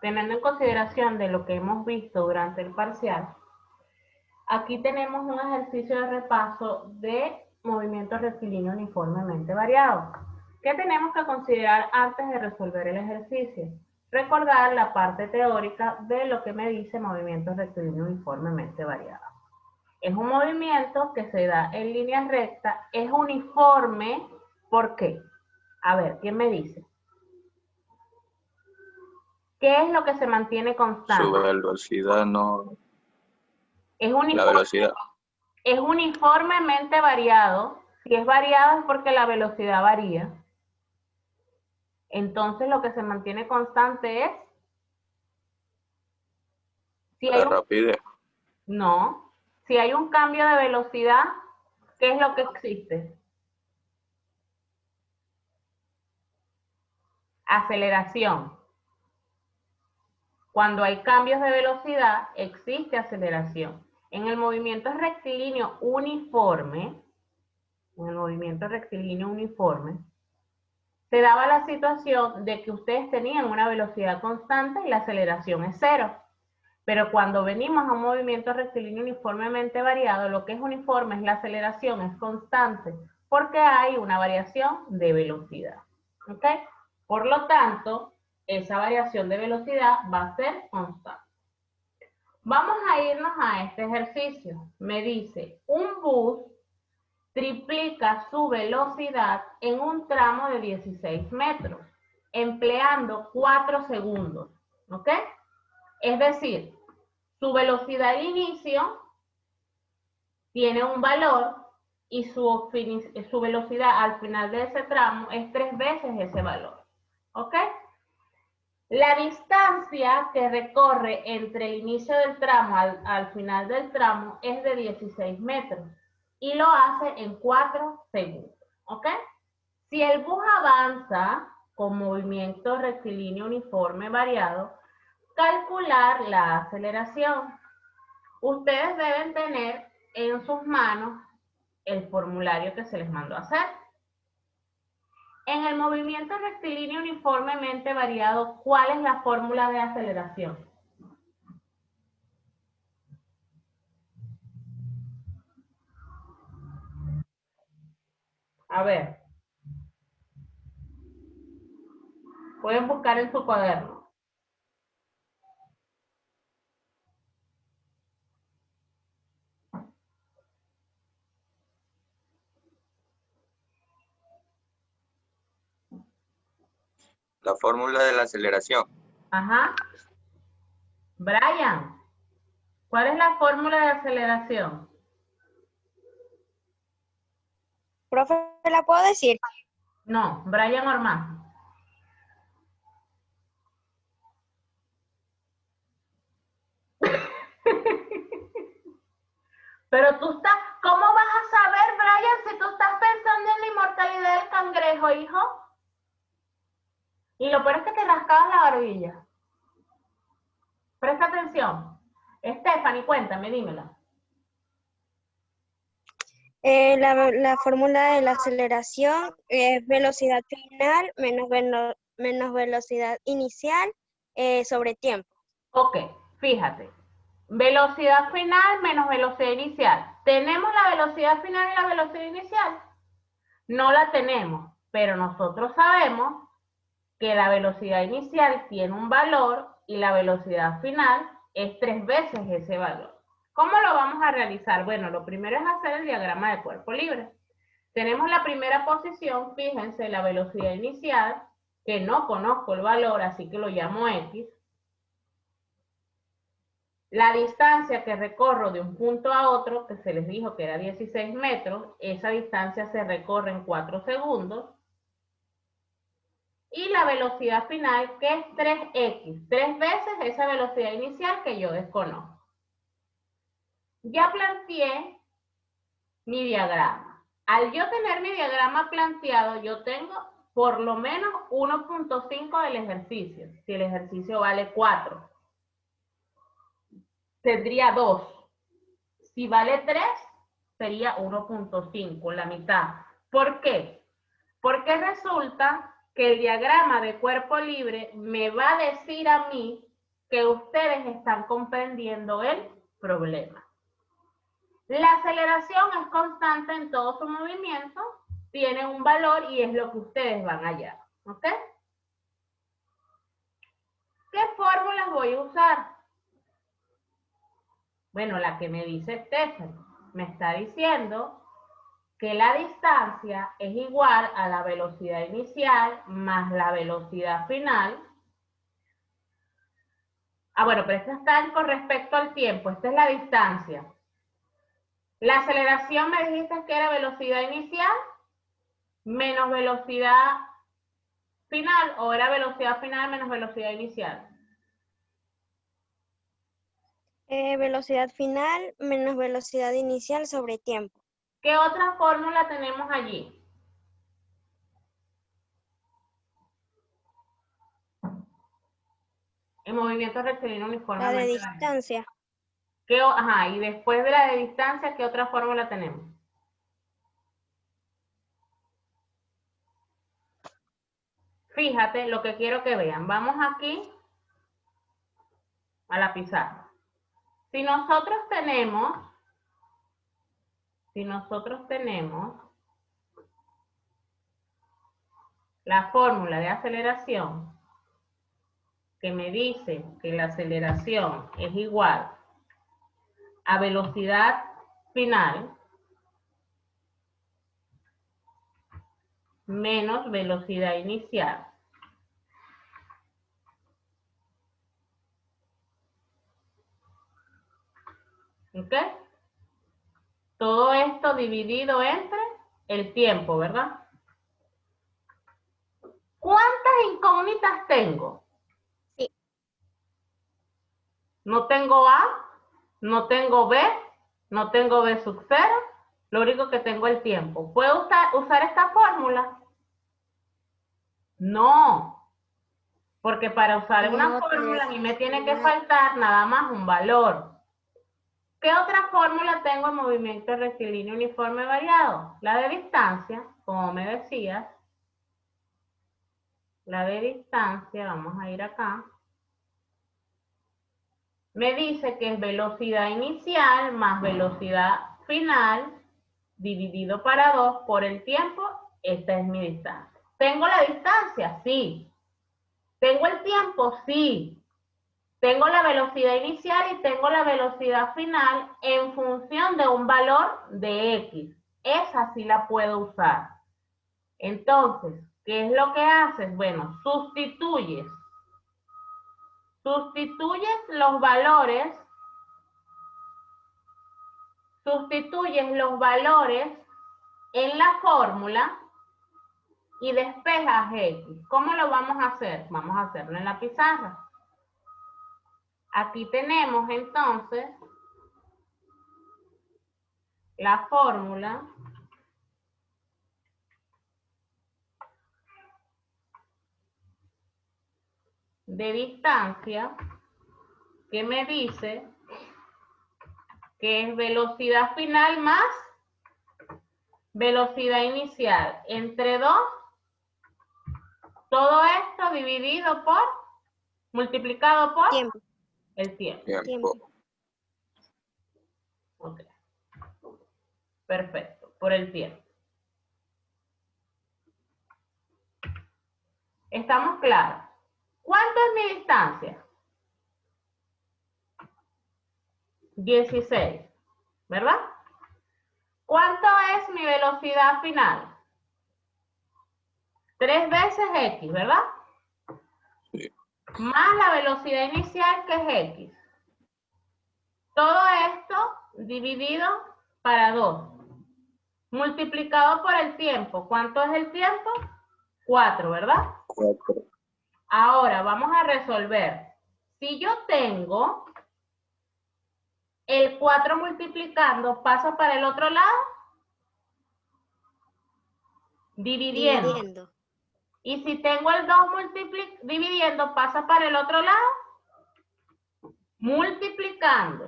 teniendo en consideración de lo que hemos visto durante el parcial, aquí tenemos un ejercicio de repaso de movimientos rectilíneos uniformemente variados. ¿Qué tenemos que considerar antes de resolver el ejercicio? Recordar la parte teórica de lo que me dice movimientos rectilíneos uniformemente variados. Es un movimiento que se da en línea recta, es uniforme. ¿Por qué? A ver, ¿quién me dice? ¿Qué es lo que se mantiene constante? Su velocidad no... Es La velocidad. Es uniformemente variado. Si es variado es porque la velocidad varía. Entonces lo que se mantiene constante es... Si hay La rapidez. No. Si hay un cambio de velocidad, ¿qué es lo que existe? Aceleración. Cuando hay cambios de velocidad, existe aceleración. En el movimiento rectilíneo uniforme, se daba la situación de que ustedes tenían una velocidad constante y la aceleración es cero. Pero cuando venimos a un movimiento rectilíneo uniformemente variado, lo que es uniforme es la aceleración, es constante, porque hay una variación de velocidad. ¿Ok? Por lo tanto, esa variación de velocidad va a ser constante. Vamos a irnos a este ejercicio. Me dice, un bus triplica su velocidad en un tramo de 16 metros, empleando 4 segundos. ¿Ok? Es decir, su velocidad de inicio tiene un valor y su velocidad al final de ese tramo es 3 veces ese valor. ¿Ok? La distancia que recorre entre el inicio del tramo al final del tramo es de 16 metros y lo hace en 4 segundos. ¿Ok? Si el bus avanza con movimiento rectilíneo uniforme variado, calcular la aceleración. Ustedes deben tener en sus manos el formulario que se les mandó a hacer. En el movimiento rectilíneo uniformemente variado, ¿cuál es la fórmula de aceleración? A ver. Pueden buscar en su cuaderno. La fórmula de la aceleración. Ajá. Brian, ¿cuál es la fórmula de aceleración? Profe, ¿la puedo decir? No, Brian Ormaz. Pero tú estás, ¿cómo vas a saber, Brian, si tú estás pensando en la inmortalidad del cangrejo, hijo? Y lo peor es que te rascabas la barbilla. Presta atención. Stephanie, cuéntame, dímela. La fórmula de la aceleración es velocidad final menos velocidad inicial sobre tiempo. Ok, fíjate. Velocidad final menos velocidad inicial. ¿Tenemos la velocidad final y la velocidad inicial? No la tenemos, pero nosotros sabemos que la velocidad inicial tiene un valor y la velocidad final es 3 veces ese valor. ¿Cómo lo vamos a realizar? Bueno, lo primero es hacer el diagrama de cuerpo libre. Tenemos la primera posición, fíjense, la velocidad inicial, que no conozco el valor, así que lo llamo X. La distancia que recorro de un punto a otro, que se les dijo que era 16 metros, esa distancia se recorre en 4 segundos. Y la velocidad final, que es 3x, 3 veces esa velocidad inicial que yo desconozco. Ya planteé mi diagrama. Al yo tener mi diagrama planteado, yo tengo por lo menos 1.5 del ejercicio, si el ejercicio vale 4. Tendría 2. Si vale 3, sería 1.5, la mitad. ¿Por qué? Porque resulta que el diagrama de cuerpo libre me va a decir a mí que ustedes están comprendiendo el problema. La aceleración es constante en todo su movimiento, tiene un valor y es lo que ustedes van a hallar, ¿ok? ¿Qué fórmulas voy a usar? Bueno, la que me dice Stephanie, me está diciendo que la distancia es igual a la velocidad inicial más la velocidad final. Ah, bueno, pero esta está con respecto al tiempo, esta es la distancia. La aceleración me dijiste que era velocidad inicial menos velocidad final, o era velocidad final menos velocidad inicial. Velocidad final menos velocidad inicial sobre tiempo. ¿Qué otra fórmula tenemos allí? El movimiento rectilíneo uniforme. La de distancia. Ajá, y después de la de distancia, ¿qué otra fórmula tenemos? Fíjate lo que quiero que vean. Vamos aquí a la pizarra. Si nosotros tenemos la fórmula de aceleración que me dice que la aceleración es igual a velocidad final menos velocidad inicial. ¿Ok? Todo esto dividido entre el tiempo, ¿verdad? ¿Cuántas incógnitas tengo? Sí. No tengo A, no tengo B, no tengo B sub 0, lo único que tengo es el tiempo. ¿Puedo usar esta fórmula? No, porque para usar una fórmula a mí me tiene que faltar nada más un valor. ¿Qué otra fórmula tengo en movimiento rectilíneo uniforme variado? La de distancia, como me decías. La de distancia, vamos a ir acá. Me dice que es velocidad inicial más velocidad final dividido para 2 por el tiempo. Esta es mi distancia. ¿Tengo la distancia? Sí. ¿Tengo el tiempo? Sí. Tengo la velocidad inicial y tengo la velocidad final en función de un valor de X. Esa sí la puedo usar. Entonces, ¿qué es lo que haces? Bueno, sustituyes los valores en la fórmula y despejas X. ¿Cómo lo vamos a hacer? Vamos a hacerlo en la pizarra. Aquí tenemos entonces la fórmula de distancia que me dice que es velocidad final más velocidad inicial entre 2, todo esto dividido por, multiplicado por Tiempo. el tiempo. Tiempo. Ok. Perfecto, por el tiempo. ¿Estamos claros? ¿Cuánto es mi distancia? 16, ¿verdad? ¿Cuánto es mi velocidad final? 3 veces X, ¿verdad? Sí. Más la velocidad inicial que es X. Todo esto dividido para 2. Multiplicado por el tiempo. ¿Cuánto es el tiempo? 4, ¿verdad? 4. Ahora vamos a resolver. Si yo tengo el 4 multiplicando, ¿pasa para el otro lado? Dividiendo. Y si tengo el 2 dividiendo, ¿pasa para el otro lado? Multiplicando.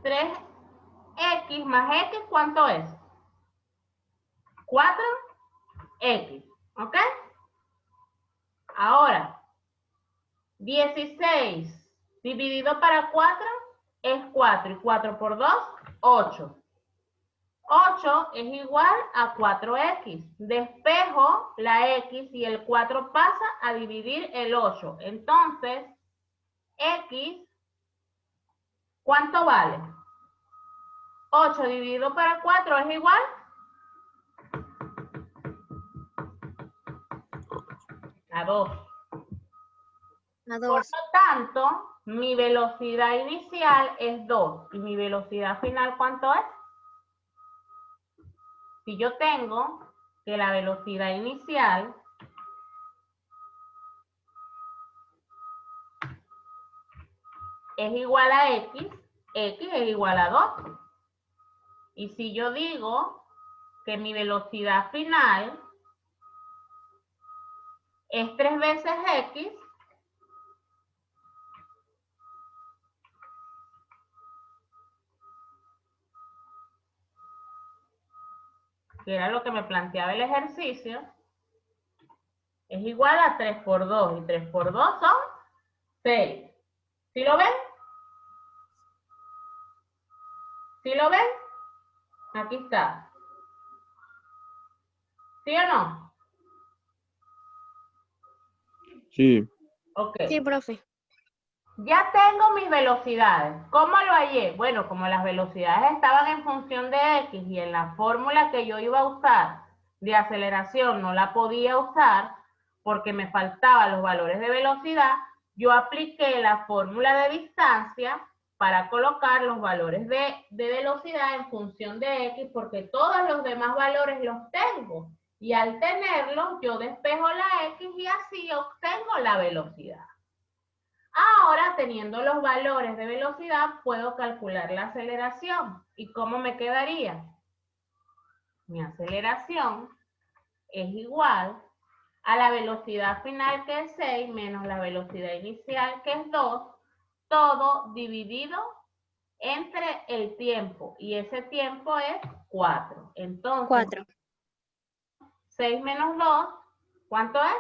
3x más x, ¿cuánto es? 4x, ¿ok? Ahora, 16 dividido para 4 es 4. Y 4 por 2, 8. 8 es igual a 4x. Despejo la x y el 4 pasa a dividir el 8. Entonces, x, ¿cuánto vale? 8 dividido para 4 es igual a 2. A Por 2. lo tanto, mi velocidad inicial es 2. ¿Y mi velocidad final cuánto es? Si yo tengo que la velocidad inicial es igual a x, x es igual a 2. Y si yo digo que mi velocidad final es 3 veces x, que era lo que me planteaba el ejercicio, es igual a 3 por 2. Y 3 por 2 son 6. ¿Sí lo ven? ¿Sí lo ven? Aquí está. ¿Sí o no? Sí. Ok. Sí, profe. Ya tengo mis velocidades. ¿Cómo lo hallé? Bueno, como las velocidades estaban en función de x y en la fórmula que yo iba a usar de aceleración no la podía usar porque me faltaban los valores de velocidad, yo apliqué la fórmula de distancia para colocar los valores de velocidad en función de x porque todos los demás valores los tengo. Y al tenerlos, yo despejo la x y así obtengo la velocidad. Ahora, teniendo los valores de velocidad, puedo calcular la aceleración. ¿Y cómo me quedaría? Mi aceleración es igual a la velocidad final, que es 6, menos la velocidad inicial, que es 2, todo dividido entre el tiempo. Y ese tiempo es 4. Entonces, 4. 6 menos 2, ¿cuánto es?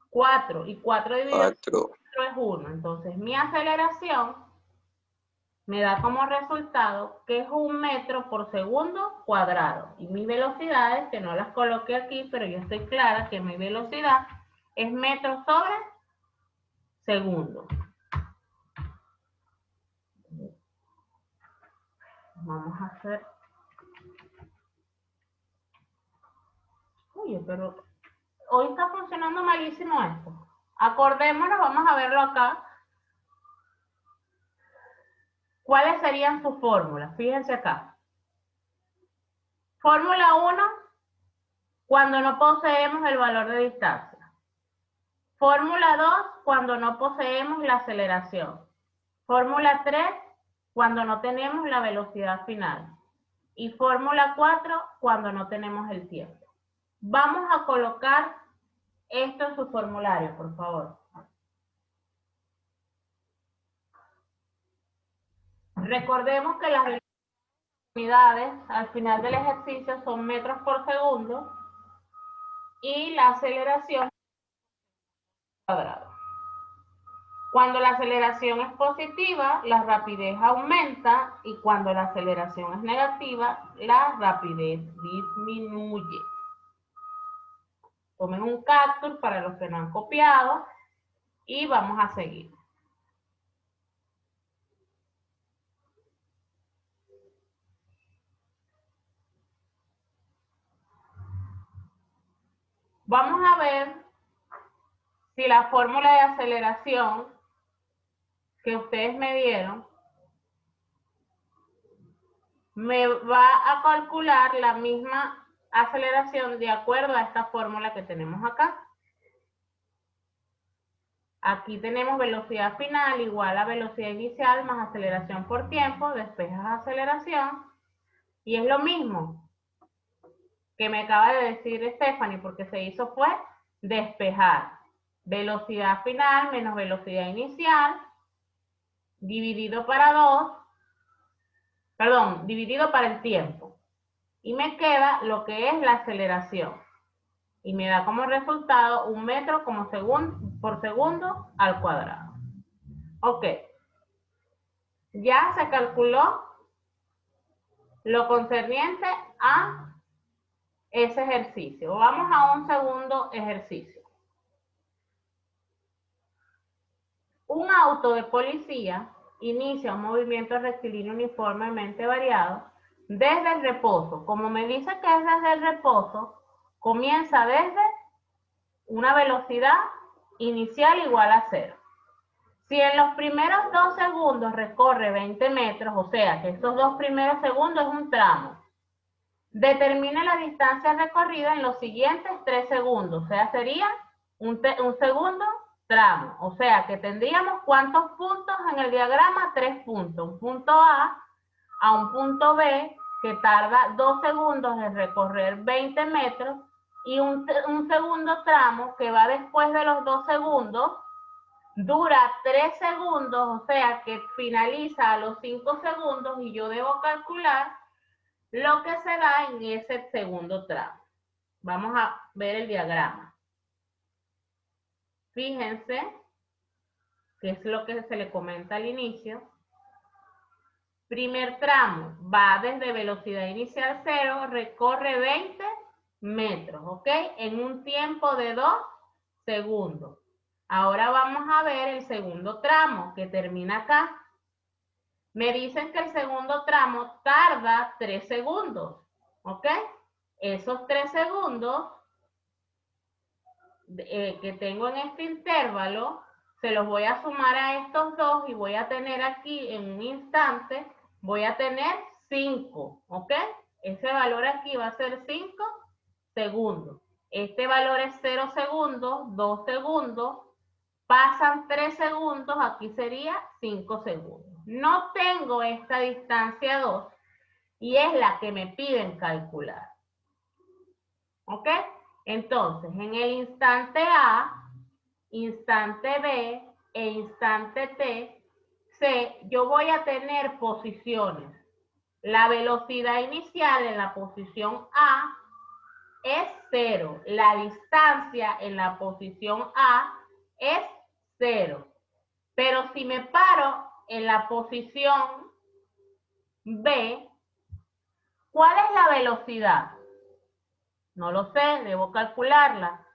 4. Y 4 dividido 4. es 1. Entonces, mi aceleración me da como resultado que es 1 metro por segundo cuadrado. Y mis velocidades, que no las coloqué aquí, pero yo estoy clara que mi velocidad es metro sobre segundo. Vamos a hacer... Oye, pero hoy está funcionando malísimo esto. Acordémonos, vamos a verlo acá. ¿Cuáles serían sus fórmulas? Fíjense acá. Fórmula 1, cuando no poseemos el valor de distancia. Fórmula 2, cuando no poseemos la aceleración. Fórmula 3, cuando no tenemos la velocidad final. Y fórmula 4, cuando no tenemos el tiempo. Vamos a colocar esto en su formulario, por favor. Recordemos que las unidades al final del ejercicio son metros por segundo y la aceleración cuadrado. Cuando la aceleración es positiva, la rapidez aumenta y cuando la aceleración es negativa, la rapidez disminuye. Tomen un capture para los que no han copiado y vamos a seguir. Vamos a ver si la fórmula de aceleración que ustedes me dieron me va a calcular la misma aceleración de acuerdo a esta fórmula que tenemos acá. Aquí tenemos velocidad final igual a velocidad inicial más aceleración por tiempo, despejas aceleración, y es lo mismo que me acaba de decir Stephanie, porque se hizo fue despejar. Velocidad final menos velocidad inicial, dividido para 2, dividido para el tiempo. Y me queda lo que es la aceleración. Y me da como resultado 1 metro por segundo al cuadrado. Ok. Ya se calculó lo concerniente a ese ejercicio. Vamos a un segundo ejercicio. Un auto de policía inicia un movimiento rectilíneo uniformemente variado desde el reposo. Como me dice que es desde el reposo, comienza desde una velocidad inicial igual a 0. Si en los primeros 2 segundos recorre 20 metros, o sea que estos 2 primeros segundos es un tramo, determine la distancia recorrida en los siguientes 3 segundos, o sea, sería un segundo tramo, o sea que tendríamos ¿cuántos puntos en el diagrama? 3 puntos, un punto a un punto B que tarda 2 segundos en recorrer 20 metros y un segundo tramo que va después de los 2 segundos, dura 3 segundos, o sea que finaliza a los 5 segundos y yo debo calcular lo que se da en ese segundo tramo. Vamos a ver el diagrama. Fíjense que es lo que se le comenta al inicio. Primer tramo va desde velocidad inicial 0, recorre 20 metros, ¿ok? En un tiempo de 2 segundos. Ahora vamos a ver el segundo tramo que termina acá. Me dicen que el segundo tramo tarda 3 segundos, ¿ok? Esos 3 segundos que tengo en este intervalo, se los voy a sumar a estos dos y voy a tener aquí en un instante, voy a tener 5, ¿ok? Ese valor aquí va a ser 5 segundos. Este valor es 0 segundos, 2 segundos, pasan 3 segundos, aquí sería 5 segundos. No tengo esta distancia 2 y es la que me piden calcular. ¿Ok? Entonces, en el instante A, instante B e instante T, C, yo voy a tener posiciones. La velocidad inicial en la posición A es 0. La distancia en la posición A es 0. Pero si me paro en la posición B, ¿cuál es la velocidad? No lo sé, debo calcularla.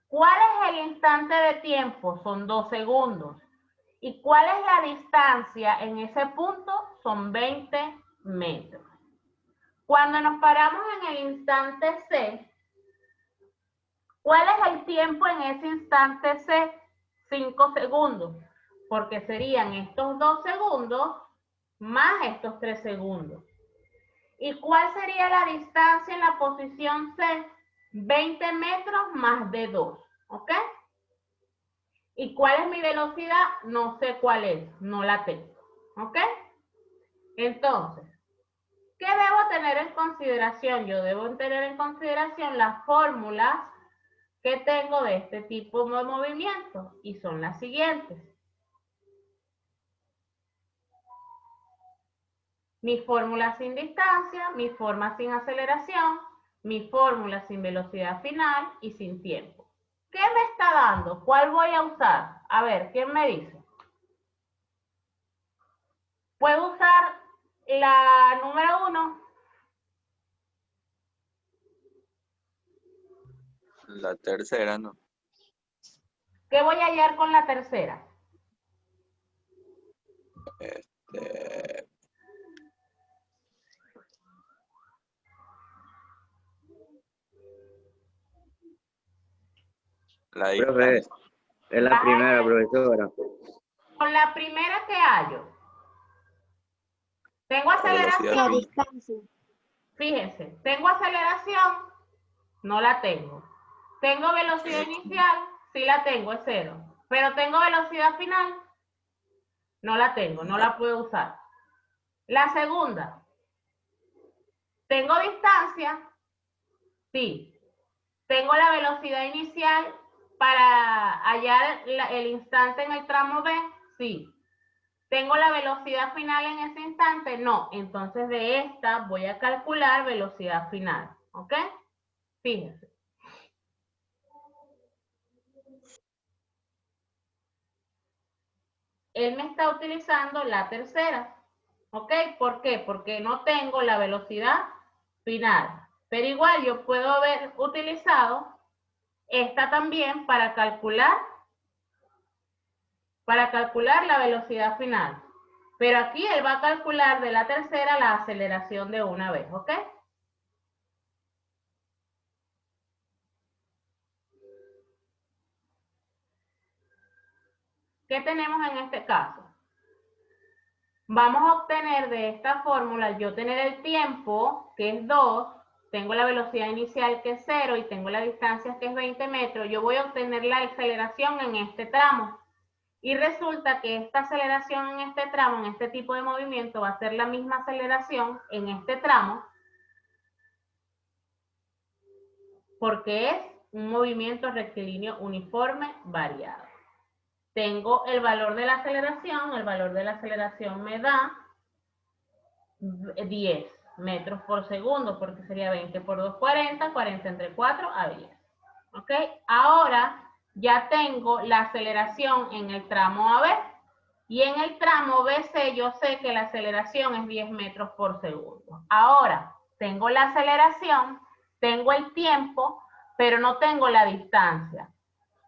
¿Cuál es el instante de tiempo? Son 2 segundos. ¿Y cuál es la distancia en ese punto? Son 20 metros. Cuando nos paramos en el instante C, ¿cuál es el tiempo en ese instante C? 5 segundos, porque serían estos 2 segundos más estos 3 segundos. ¿Y cuál sería la distancia en la posición C? 20 metros más de 2, ¿ok? ¿Y cuál es mi velocidad? No sé cuál es, no la tengo, ¿ok? Entonces, ¿qué debo tener en consideración? Yo debo tener en consideración las fórmulas que tengo de este tipo de movimientos y son las siguientes. Mi fórmula sin distancia, mi fórmula sin aceleración, mi fórmula sin velocidad final y sin tiempo. ¿Qué me está dando? ¿Cuál voy a usar? A ver, ¿quién me dice? ¿Puedo usar la número 1? La tercera, ¿no? ¿Qué voy a hallar con la tercera? La Profe, distancia. es la primera, profesora. Con la primera que hallo. Tengo La velocidad aceleración. final. Distancia. Fíjense, tengo aceleración, no la tengo. Tengo velocidad inicial, sí la tengo, es 0. Pero tengo velocidad final, no la tengo, no la puedo usar. La segunda, ¿tengo distancia? Sí. ¿Tengo la velocidad inicial para hallar el instante en el tramo B? Sí. ¿Tengo la velocidad final en ese instante? No. Entonces de esta voy a calcular velocidad final. ¿Ok? Fíjense. él me está utilizando la tercera. ¿Ok? ¿Por qué? Porque no tengo la velocidad final. Pero igual yo puedo haber utilizado esta también para calcular la velocidad final. Pero aquí él va a calcular de la tercera la aceleración de una vez, ¿ok? ¿Qué tenemos en este caso? Vamos a obtener de esta fórmula, al yo tener el tiempo, que es 2, tengo la velocidad inicial que es 0 y tengo la distancia que es 20 metros, yo voy a obtener la aceleración en este tramo. Y resulta que esta aceleración en este tramo, en este tipo de movimiento, va a ser la misma aceleración en este tramo, porque es un movimiento rectilíneo uniforme variado. Tengo el valor de la aceleración me da 10 metros por segundo, porque sería 20 por 2, 40, 40 entre 4 a 10. ¿Ok? Ahora ya tengo la aceleración en el tramo AB y en el tramo BC yo sé que la aceleración es 10 metros por segundo. Ahora tengo la aceleración, tengo el tiempo, pero no tengo la distancia.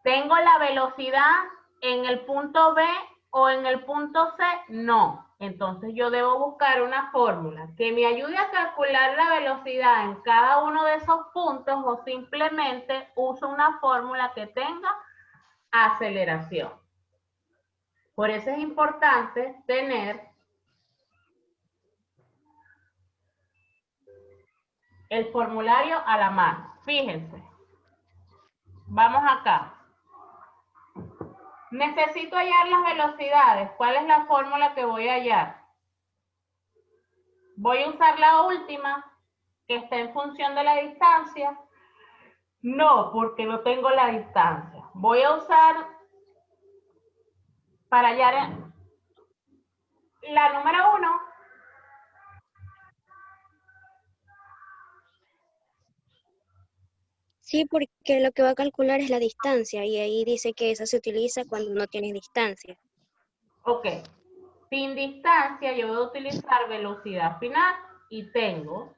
¿Tengo la velocidad en el punto B o en el punto C? No. Entonces yo debo buscar una fórmula que me ayude a calcular la velocidad en cada uno de esos puntos o simplemente uso una fórmula que tenga aceleración. Por eso es importante tener el formulario a la mano. Fíjense. Vamos acá. Necesito hallar las velocidades. ¿Cuál es la fórmula que voy a hallar? Voy a usar la última, que está en función de la distancia. No, porque no tengo la distancia. Voy a usar para hallar la número 1. Sí, porque lo que va a calcular es la distancia y ahí dice que esa se utiliza cuando no tienes distancia. Ok. Sin distancia yo voy a utilizar velocidad final y tengo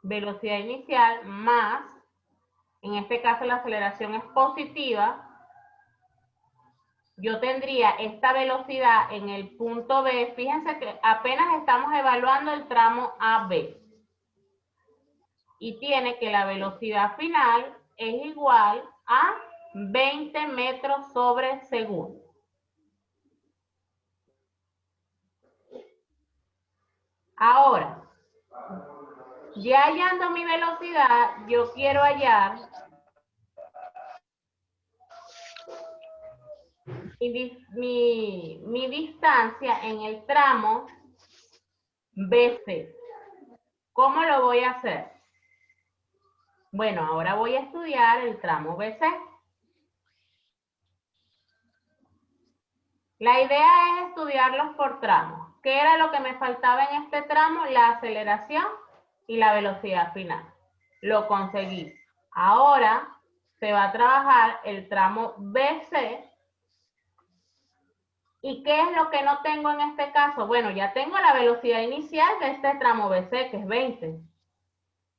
velocidad inicial más, en este caso la aceleración es positiva, yo tendría esta velocidad en el punto B. Fíjense que apenas estamos evaluando el tramo AB. Y tiene que la velocidad final es igual a 20 metros sobre segundo. Ahora, ya hallando mi velocidad, yo quiero hallar mi distancia en el tramo BC. ¿Cómo lo voy a hacer? Bueno, ahora voy a estudiar el tramo BC. La idea es estudiarlos por tramos. ¿Qué era lo que me faltaba en este tramo? La aceleración y la velocidad final. Lo conseguí. Ahora se va a trabajar el tramo BC. ¿Y qué es lo que no tengo en este caso? Bueno, ya tengo la velocidad inicial de este tramo BC, que es 20.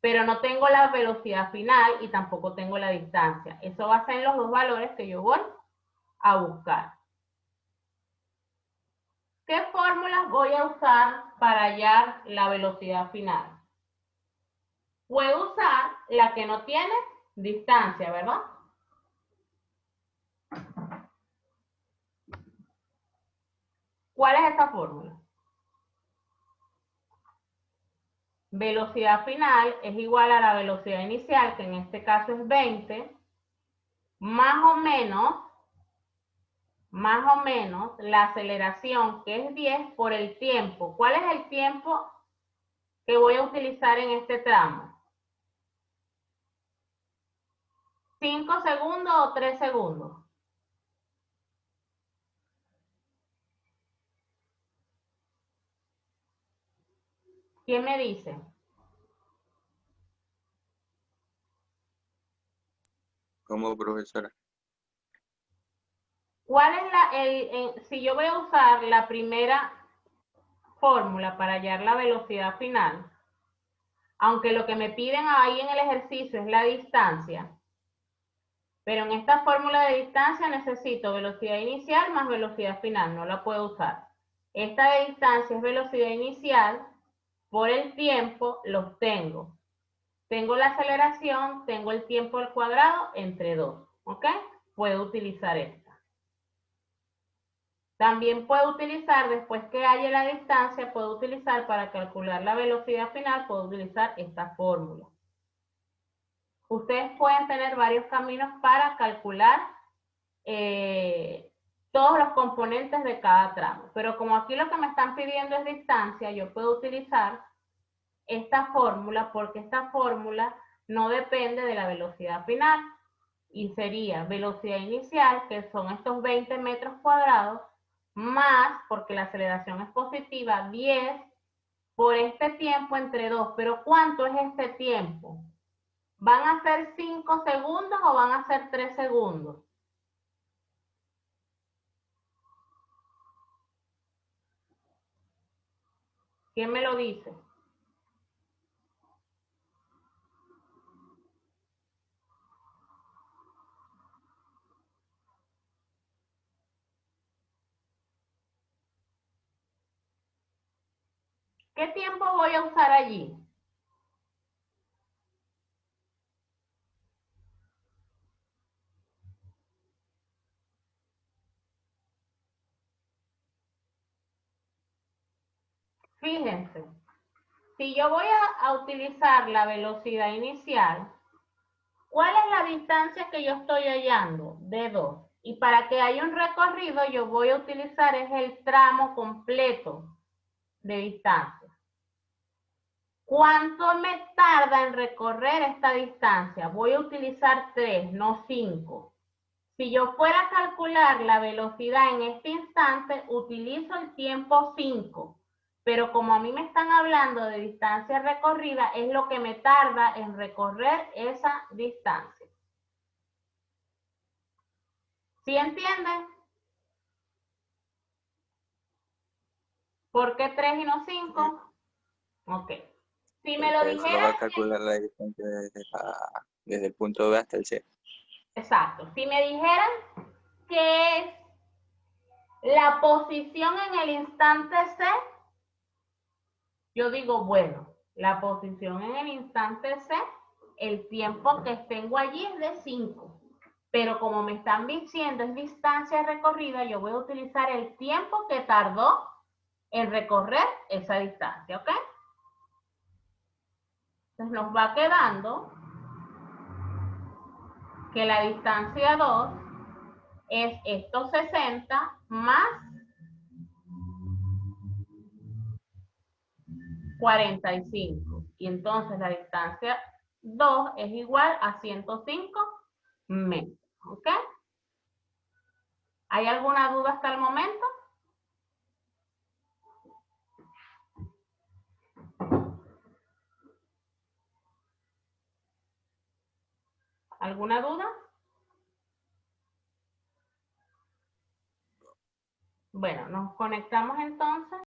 Pero no tengo la velocidad final y tampoco tengo la distancia. Eso va a ser los dos valores que yo voy a buscar. ¿Qué fórmulas voy a usar para hallar la velocidad final? Puedo usar la que no tiene distancia, ¿verdad? ¿Cuál es esta fórmula? Velocidad final es igual a la velocidad inicial, que en este caso es 20, más o menos la aceleración, que es 10, por el tiempo. ¿Cuál es el tiempo que voy a utilizar en este tramo? ¿5 segundos o 3 segundos? ¿Quién me dice? ¿Cómo, profesora? ¿Cuál es si yo voy a usar la primera fórmula para hallar la velocidad final, aunque lo que me piden ahí en el ejercicio es la distancia, pero en esta fórmula de distancia necesito velocidad inicial más velocidad final, no la puedo usar. Esta de distancia es velocidad inicial, por el tiempo los tengo. Tengo la aceleración, tengo el tiempo al cuadrado entre 2, ¿ok? Puedo utilizar esta. También puedo utilizar, después que halle la distancia, puedo utilizar para calcular la velocidad final, puedo utilizar esta fórmula. Ustedes pueden tener varios caminos para calcular todos los componentes de cada tramo. Pero como aquí lo que me están pidiendo es distancia, yo puedo utilizar esta fórmula porque esta fórmula no depende de la velocidad final. Y sería velocidad inicial, que son estos 20 metros cuadrados, más, porque la aceleración es positiva, 10 por este tiempo entre 2. Pero ¿cuánto es este tiempo? ¿Van a ser 5 segundos o van a ser 3 segundos? ¿Quién me lo dice? ¿Qué tiempo voy a usar allí? Fíjense, si yo voy a utilizar la velocidad inicial, ¿cuál es la distancia que yo estoy hallando? De 2. Y para que haya un recorrido, yo voy a utilizar es el tramo completo de distancia. ¿Cuánto me tarda en recorrer esta distancia? Voy a utilizar 3, no 5. Si yo fuera a calcular la velocidad en este instante, utilizo el tiempo 5. Pero como a mí me están hablando de distancia recorrida, es lo que me tarda en recorrer esa distancia. ¿Sí entienden? ¿Por qué 3 y no 5? Ok. Si me lo Porque solo va dijeran... a calcular la distancia desde el punto B hasta el C. Exacto. Si me dijeran que es la posición en el instante C, yo digo, bueno, la posición en el instante C, el tiempo que tengo allí es de 5. Pero como me están diciendo es distancia recorrida, yo voy a utilizar el tiempo que tardó en recorrer esa distancia, ¿ok? Entonces nos va quedando que la distancia 2 es estos 60 más 45. Y entonces la distancia 2 es igual a 105 metros. ¿Ok? ¿Hay alguna duda hasta el momento? ¿Alguna duda? Bueno, nos conectamos entonces.